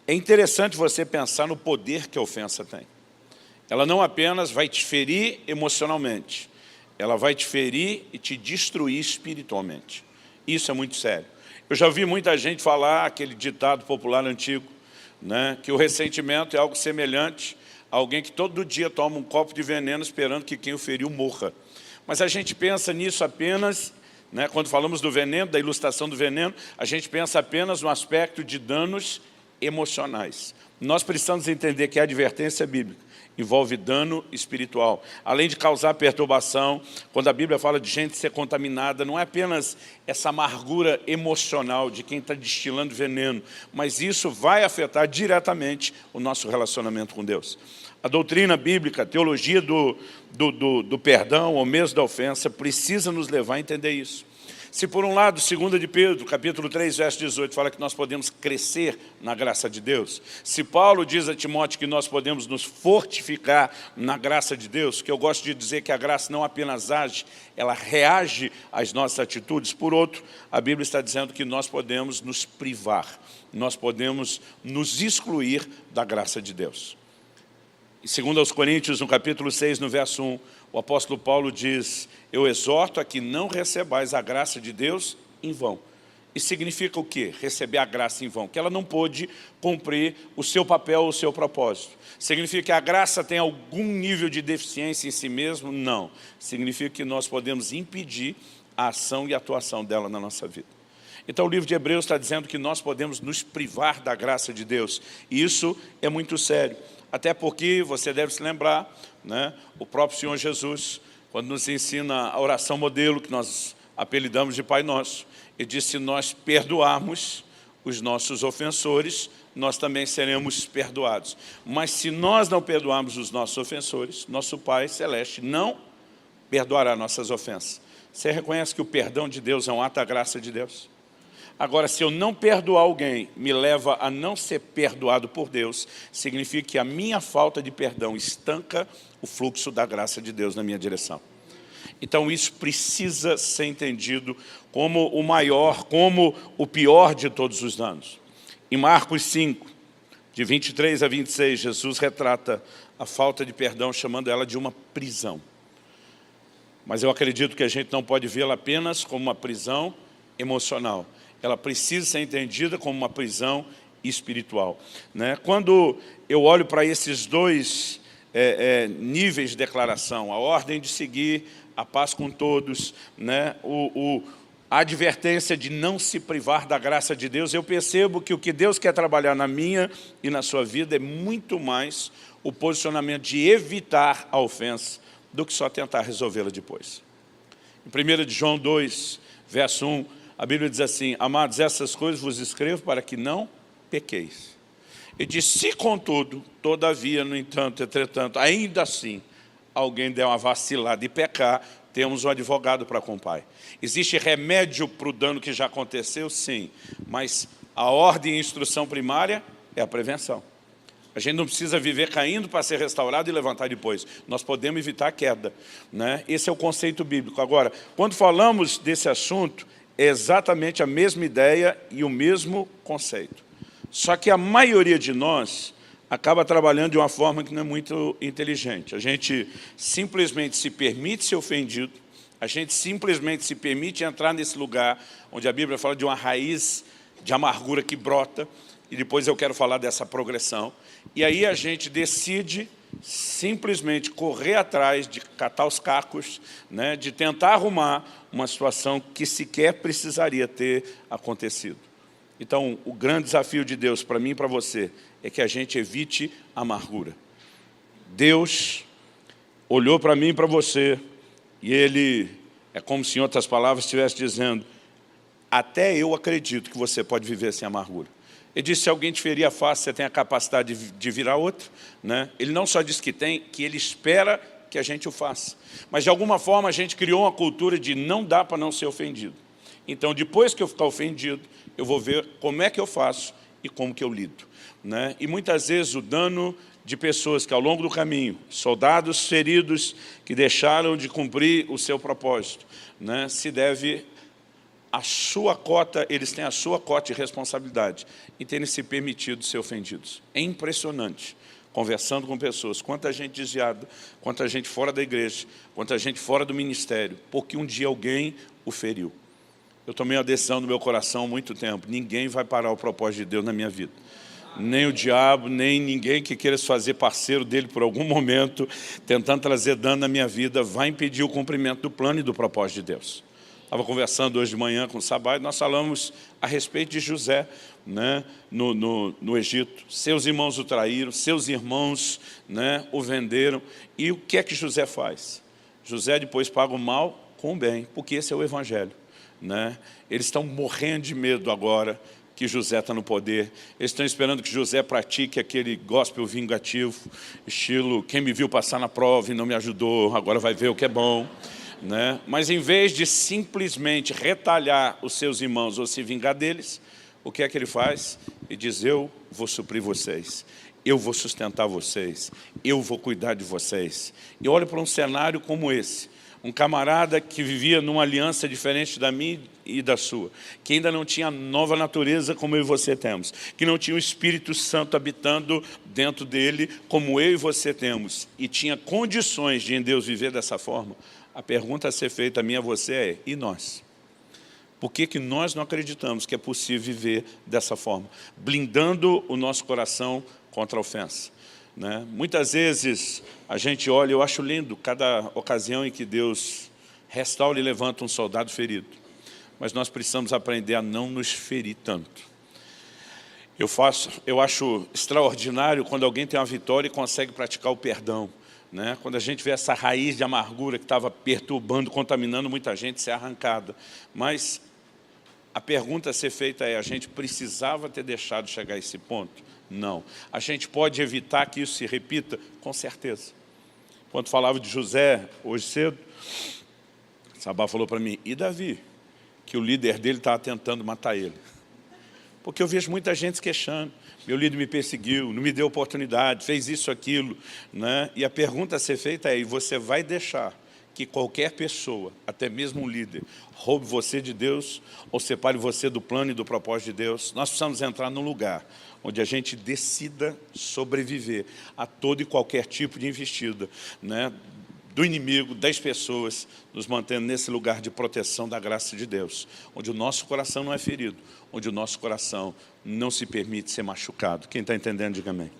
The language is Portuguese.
É interessante você pensar no poder que a ofensa tem. Ela não apenas vai te ferir emocionalmente, ela vai te ferir e te destruir espiritualmente. Isso é muito sério. Eu já ouvi muita gente falar aquele ditado popular antigo, né, que o ressentimento é algo semelhante a alguém que todo dia toma um copo de veneno esperando que quem o feriu morra. Mas a gente pensa nisso apenas, né, quando falamos do veneno, da ilustração do veneno, a gente pensa apenas no aspecto de danos emocionais. Nós precisamos entender que a advertência bíblica envolve dano espiritual. Além de causar perturbação, quando a Bíblia fala de gente ser contaminada, não é apenas essa amargura emocional de quem está destilando veneno, mas isso vai afetar diretamente o nosso relacionamento com Deus. A doutrina bíblica, a teologia do perdão ou mesmo da ofensa, precisa nos levar a entender isso. Se por um lado, 2 de Pedro, capítulo 3, verso 18, fala que nós podemos crescer na graça de Deus. Se Paulo diz a Timóteo que nós podemos nos fortificar na graça de Deus, que eu gosto de dizer que a graça não apenas age, ela reage às nossas atitudes. Por outro, a Bíblia está dizendo que nós podemos nos privar, nós podemos nos excluir da graça de Deus. Em 2 Coríntios, no capítulo 6, no verso 1, o apóstolo Paulo diz: eu exorto a que não recebais a graça de Deus em vão. Isso significa o quê? Receber a graça em vão, que ela não pôde cumprir o seu papel, o seu propósito. Significa que a graça tem algum nível de deficiência em si mesmo? Não. Significa que nós podemos impedir a ação e a atuação dela na nossa vida. Então o livro de Hebreus está dizendo que nós podemos nos privar da graça de Deus. E isso é muito sério. Até porque, você deve se lembrar, né, o próprio Senhor Jesus, quando nos ensina a oração modelo, que nós apelidamos de Pai Nosso, ele disse: se nós perdoarmos os nossos ofensores, nós também seremos perdoados. Mas se nós não perdoarmos os nossos ofensores, nosso Pai Celeste não perdoará nossas ofensas. Você reconhece que o perdão de Deus é um ato da graça de Deus? Agora, se eu não perdoar alguém, me leva a não ser perdoado por Deus, significa que a minha falta de perdão estanca o fluxo da graça de Deus na minha direção. Então isso precisa ser entendido como o maior, como o pior de todos os danos. Em Marcos 5, de 23 a 26, Jesus retrata a falta de perdão, chamando ela de uma prisão. Mas eu acredito que a gente não pode vê-la apenas como uma prisão emocional. Ela precisa ser entendida como uma prisão espiritual, né? Quando eu olho para esses dois níveis de declaração, a ordem de seguir a paz com todos, né? A advertência de não se privar da graça de Deus, eu percebo que o que Deus quer trabalhar na minha e na sua vida é muito mais o posicionamento de evitar a ofensa do que só tentar resolvê-la depois. Em 1 de João 2, verso 1, a Bíblia diz assim: amados, essas coisas vos escrevo para que não pequeis. Ele diz: se contudo, todavia, no entanto, entretanto, ainda assim, alguém der uma vacilada e pecar, temos um advogado para com o Pai. Existe remédio para o dano que já aconteceu? Sim. Mas a ordem e instrução primária é a prevenção. A gente não precisa viver caindo para ser restaurado e levantar depois. Nós podemos evitar a queda, né? Esse é o conceito bíblico. Agora, quando falamos desse assunto, é exatamente a mesma ideia e o mesmo conceito. Só que a maioria de nós acaba trabalhando de uma forma que não é muito inteligente. A gente simplesmente se permite ser ofendido, a gente simplesmente se permite entrar nesse lugar onde a Bíblia fala de uma raiz de amargura que brota, e depois eu quero falar dessa progressão. E aí a gente decide simplesmente correr atrás de catar os cacos, né, de tentar arrumar uma situação que sequer precisaria ter acontecido. Então, o grande desafio de Deus para mim e para você é que a gente evite a amargura. Deus olhou para mim e para você e Ele, é como se em outras palavras estivesse dizendo: até eu acredito que você pode viver sem amargura. Ele disse: se alguém te ferir a face, você tem a capacidade de virar outro, né? Ele não só diz que tem, que Ele espera que a gente o faça. Mas de alguma forma a gente criou uma cultura de não dá para não ser ofendido. Então depois que eu ficar ofendido, eu vou ver como é que eu faço e como que eu lido, né? E muitas vezes o dano de pessoas que ao longo do caminho, soldados feridos que deixaram de cumprir o seu propósito, né, se deve a sua cota, eles têm a sua cota de responsabilidade em terem se permitido ser ofendidos. É impressionante, conversando com pessoas, quanta gente desviada, quanta gente fora da igreja, quanta gente fora do ministério, porque um dia alguém o feriu. Eu tomei uma decisão no meu coração há muito tempo, ninguém vai parar o propósito de Deus na minha vida. Nem o diabo, nem ninguém que queira se fazer parceiro dele por algum momento, tentando trazer dano na minha vida, vai impedir o cumprimento do plano e do propósito de Deus. Estava conversando hoje de manhã com o Sabá e nós falamos a respeito de José, né, no Egito. Seus irmãos o traíram, seus irmãos, né, o venderam. E o que é que José faz? José depois paga o mal com o bem, porque esse é o Evangelho. Né? Eles estão morrendo de medo agora que José está no poder. Eles estão esperando que José pratique aquele gospel vingativo, estilo, quem me viu passar na prova e não me ajudou, agora vai ver o que é bom. Né? Mas em vez de simplesmente retalhar os seus irmãos ou se vingar deles, o que é que ele faz? Ele diz, eu vou suprir vocês, eu vou sustentar vocês, eu vou cuidar de vocês. E olha para um cenário como esse, um camarada que vivia numa aliança diferente da minha e da sua, que ainda não tinha nova natureza como eu e você temos, que não tinha o Espírito Santo habitando dentro dele como eu e você temos, e tinha condições de em Deus viver dessa forma. A pergunta a ser feita a mim e a você é, e nós? Por que nós não acreditamos que é possível viver dessa forma? Blindando o nosso coração contra a ofensa. Né? Muitas vezes a gente olha, eu acho lindo cada ocasião em que Deus restaura e levanta um soldado ferido. Mas nós precisamos aprender a não nos ferir tanto. Eu acho extraordinário quando alguém tem uma vitória e consegue praticar o perdão. Né? Quando a gente vê essa raiz de amargura que estava perturbando, contaminando muita gente, ser arrancada. Mas a pergunta a ser feita é, a gente precisava ter deixado chegar a esse ponto? Não. A gente pode evitar que isso se repita? Com certeza. Quando falava de José, hoje cedo, Sabá falou para mim, e Davi? Que o líder dele estava tentando matar ele. Porque eu vejo muita gente se queixando. Meu líder me perseguiu, não me deu oportunidade, fez isso, aquilo. Né? E a pergunta a ser feita é, e você vai deixar que qualquer pessoa, até mesmo um líder, roube você de Deus ou separe você do plano e do propósito de Deus? Nós precisamos entrar num lugar onde a gente decida sobreviver a todo e qualquer tipo de investida, né? Do inimigo, das pessoas, nos mantendo nesse lugar de proteção da graça de Deus, onde o nosso coração não é ferido, onde o nosso coração não se permite ser machucado. Quem está entendendo, diga amém.